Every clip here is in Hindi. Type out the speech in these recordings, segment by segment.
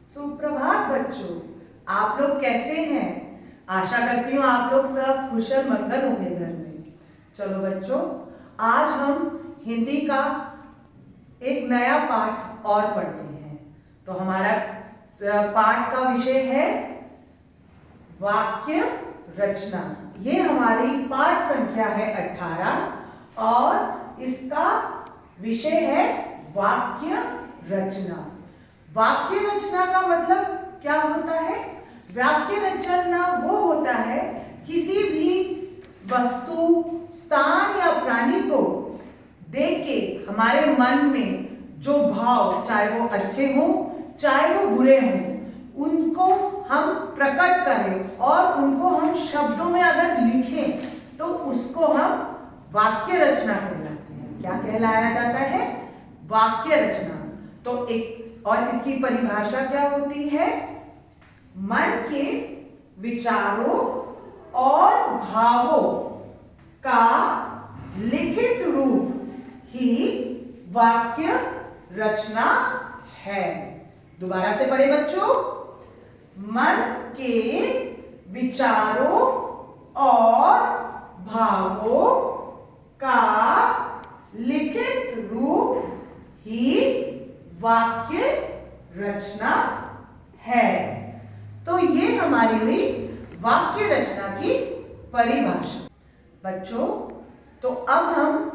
सुप्रभात बच्चों, आप लोग कैसे हैं? आशा करती हूँ आप लोग सब कुशल मंगल होंगे घर में। चलो बच्चों, आज हम हिंदी का एक नया पाठ और पढ़ते हैं। तो हमारा पाठ का विषय है वाक्य रचना। ये हमारी पाठ संख्या है 18 और इसका विषय है वाक्य रचना। वाक्य रचना का मतलब क्या होता है? वाक्य रचना वो होता है किसी भी वस्तु, स्थान या प्राणी को देख के हमारे मन में जो भाव, चाहे वो अच्छे हों चाहे वो बुरे हों, उनको हम प्रकट करें और उनको हम शब्दों में अगर लिखें तो उसको हम वाक्य रचना कहलाते हैं। क्या कहलाया जाता है? वाक्य रचना। तो एक और इसकी परिभाषा क्या होती है? मन के विचारों और भावों का लिखित रूप ही वाक्य रचना है। दोबारा से पढ़े बच्चों। मन के विचारों और भावों का लिखित रूप ही वाक्य रचना है। तो ये हमारी हुई वाक्य रचना की परिभाषा। बच्चों, तो अब हम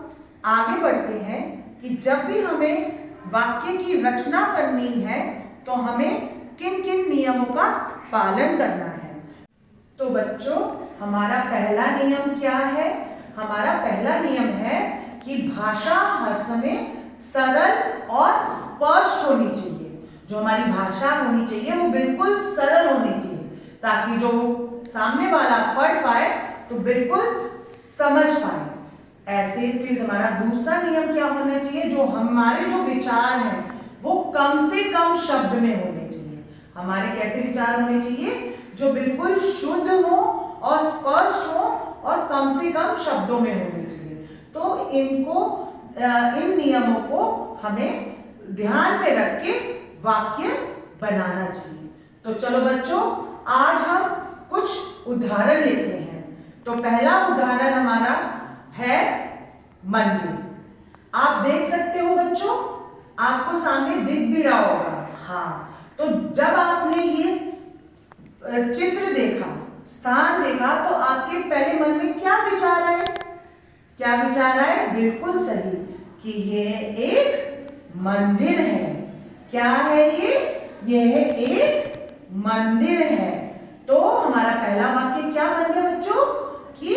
आगे बढ़ते हैं कि जब भी हमें वाक्य की रचना करनी है तो हमें किन किन नियमों का पालन करना है। तो बच्चों, हमारा पहला नियम क्या है? हमारा पहला नियम है कि भाषा हर समय सरल और स्पष्ट होनी चाहिए। जो हमारी भाषा होनी चाहिए वो बिल्कुल सरल होनी चाहिए ताकि जो सामने वाला पढ़ पाए तो बिल्कुल समझ पाए। ऐसे फिर हमारा दूसरा नियम क्या होना चाहिए? जो हमारे जो विचार हैं वो कम से कम शब्द में होने चाहिए। हमारे कैसे विचार होने चाहिए? जो बिल्कुल शुद्ध हो और स्पष्ट हो और कम से कम शब्दों में होने चाहिए। तो इन नियमों को हमें ध्यान में रख के वाक्य बनाना चाहिए। तो चलो बच्चों, आज हम कुछ उदाहरण लेते हैं। तो पहला उदाहरण हमारा है मंदिर। आप देख सकते हो बच्चों, आपको सामने दिख भी रहा होगा। हाँ, तो जब आपने ये चित्र देखा, स्थान देखा, तो आपके पहले मन में क्या विचार आए? क्या विचार आए? बिल्कुल सही कि यह एक मंदिर है। क्या है ये? यह एक मंदिर है। तो हमारा पहला वाक्य क्या बन गया बच्चों? कि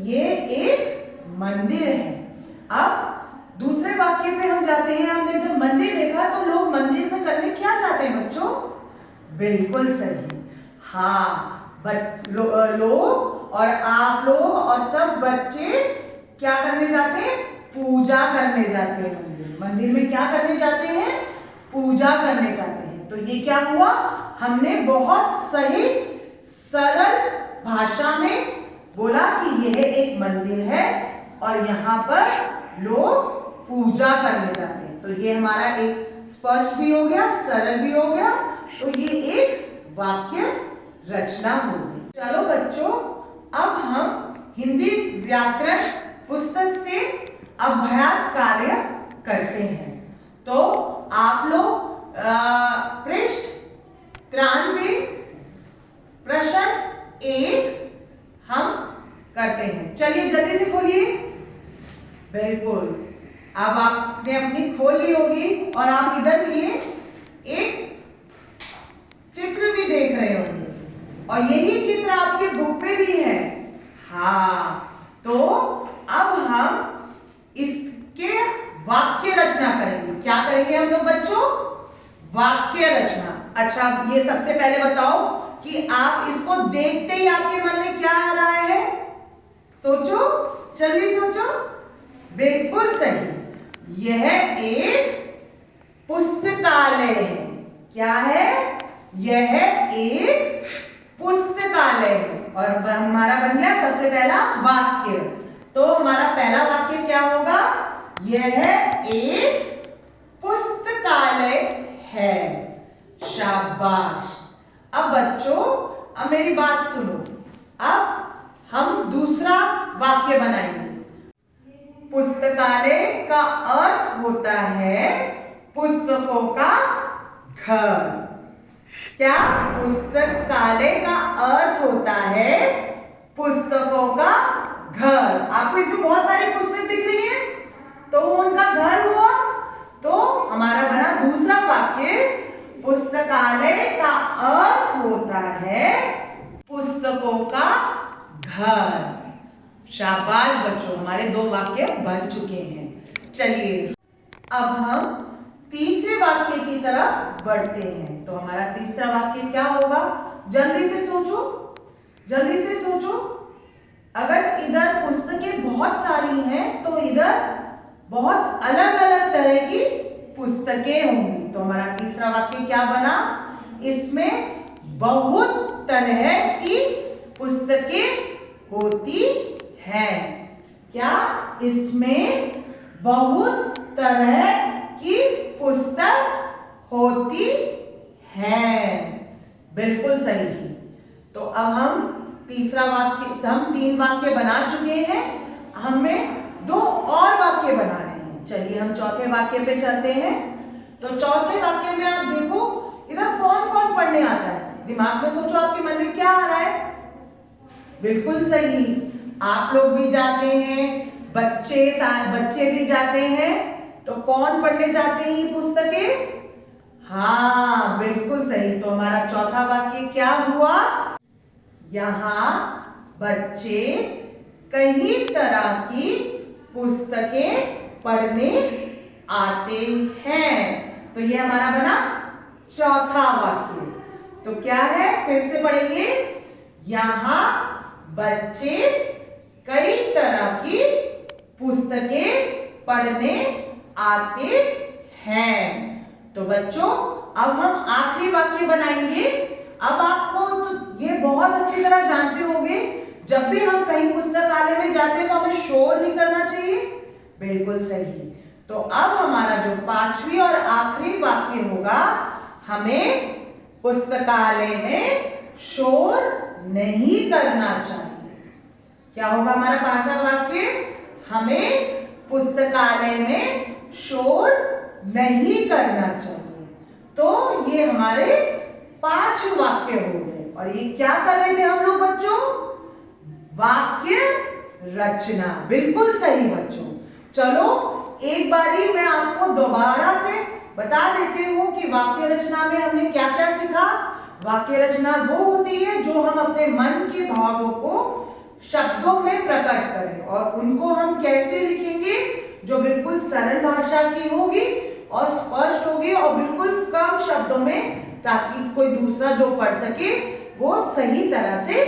ये एक मंदिर है। अब दूसरे वाक्य पे हम जाते हैं। हमने जब मंदिर देखा तो लोग मंदिर में करने क्या जाते हैं बच्चों? बिल्कुल सही। हाँ, लोग और आप लोग और सब बच्चे क्या करने जाते हैं? पूजा करने जाते हैं। मंदिर में क्या करने जाते हैं? पूजा करने जाते हैं। तो ये क्या हुआ? हमने बहुत सही सरल भाषा में बोला कि यह एक मंदिर है और यहाँ पर लोग पूजा करने जाते हैं। तो ये हमारा एक स्पष्ट भी हो गया, सरल भी हो गया। तो ये एक वाक्य रचना हो गई। चलो बच्चों, अब हम हिंदी व्याकरण पुस्तक से अभ्यास कार्य करते हैं। तो आप लोग पृष्ठ 93 प्रश्न 1 हम करते हैं। चलिए जल्दी से खोलिए। बिल्कुल, अब आपने अपनी खोल ली होगी और आप इधर ये एक चित्र भी देख रहे होंगे और यही चित्र आपकी बुक में भी है। हाँ, तो अब हम इसके वाक्य रचना करेंगे। क्या करेंगे हम लोग बच्चों? वाक्य रचना। अच्छा, ये सबसे पहले बताओ कि आप इसको देखते ही आपके मन में क्या आ रहा है? सोचो, जल्दी सोचो। बिल्कुल सही, यह एक पुस्तकालय है। क्या है? यह एक पुस्तकालय है। और हमारा बन गया सबसे पहला वाक्य। तो हमारा पहला वाक्य क्या होगा? यह एक पुस्तकालय है। शाबाश। अब बच्चों, अब मेरी बात सुनो। अब हम दूसरा वाक्य बनाएंगे। पुस्तकालय का अर्थ होता है पुस्तकों का घर। क्या? पुस्तकालय का अर्थ होता है पुस्तकों का घर। आपको इसमें बहुत सारी पुस्तक दिख रही है, तो वो उनका घर हुआ। तो हमारा बना दूसरा वाक्य, पुस्तकालय का अर्थ होता है पुस्तकों का घर। शाबाश बच्चों, हमारे 2 वाक्य बन चुके हैं। चलिए अब हम तीसरे वाक्य की तरफ बढ़ते हैं। तो हमारा तीसरा वाक्य क्या होगा? जल्दी से सोचो, जल्दी से सोचो। अगर इधर पुस्तकें बहुत सारी हैं तो इधर बहुत अलग अलग तरह की पुस्तकें होंगी। तो हमारा तीसरा वाक्य क्या बना? इसमें बहुत तरह की पुस्तकें होती हैं। क्या? इसमें बहुत तरह की पुस्तक होती है। बिल्कुल सही। तो अब हम तीसरा वाक्य, हम 3 वाक्य बना चुके हैं, हमें 2 और वाक्य बनाने हैं। चलिए हम चौथे वाक्य पे चलते हैं। तो चौथे वाक्य में आप देखो, इधर कौन कौन पढ़ने आता है? दिमाग में सोचो, आपके मन में क्या आ रहा है? बिल्कुल सही, आप लोग भी जाते हैं, बच्चे भी जाते हैं। तो कौन पढ़ने जाते हैं ये पुस्तकें? हाँ बिल्कुल सही। तो हमारा चौथा वाक्य क्या हुआ? यहाँ बच्चे कई तरह की पुस्तकें पढ़ने आते हैं। तो ये हमारा बना चौथा वाक्य। तो क्या है? फिर से पढ़ेंगे। यहाँ बच्चे कई तरह की पुस्तकें पढ़ने आते हैं। तो बच्चों, अब हम आखिरी वाक्य बनाएंगे। अब आपको तो ये बहुत अच्छी तरह जानते होंगे, जब भी हम कहीं पुस्तकालय में जाते हैं तो हमें शोर नहीं करना चाहिए। बिल्कुल सही। तो अब हमारा जो 5वीं और आखिरी वाक्य होगा, हमें पुस्तकालय में शोर नहीं करना चाहिए। क्या होगा हमारा 5वां वाक्य? हमें पुस्तकालय में शोर नहीं करना चाहिए। तो ये हमारे 5 वाक्य हो गए। और ये क्या कर रहे थे हम लोग बच्चों? वाक्य रचना। बिल्कुल सही बच्चों। चलो एक बारी मैं आपको दोबारा से बता देती हूँ कि वाक्य रचना में हमने क्या क्या सीखा। वाक्य रचना वो होती है जो हम अपने मन के भावों को शब्दों में प्रकट करें, और उनको हम कैसे लिखेंगे? जो बिल्कुल सरल भाषा की होगी और स्पष्ट होगी और बिल्कुल कम शब्दों में, ताकि कोई दूसरा जो पढ़ सके वो सही तरह से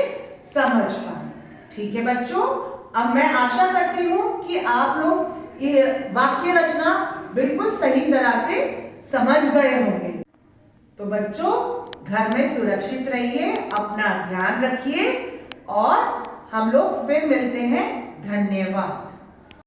समझ पाए। ठीक है बच्चों, अब मैं आशा करती हूँ कि आप लोग ये वाक्य रचना बिल्कुल सही तरह से समझ गए होंगे। तो बच्चों, घर में सुरक्षित रहिए, अपना ध्यान रखिए और हम लोग फिर मिलते हैं। धन्यवाद।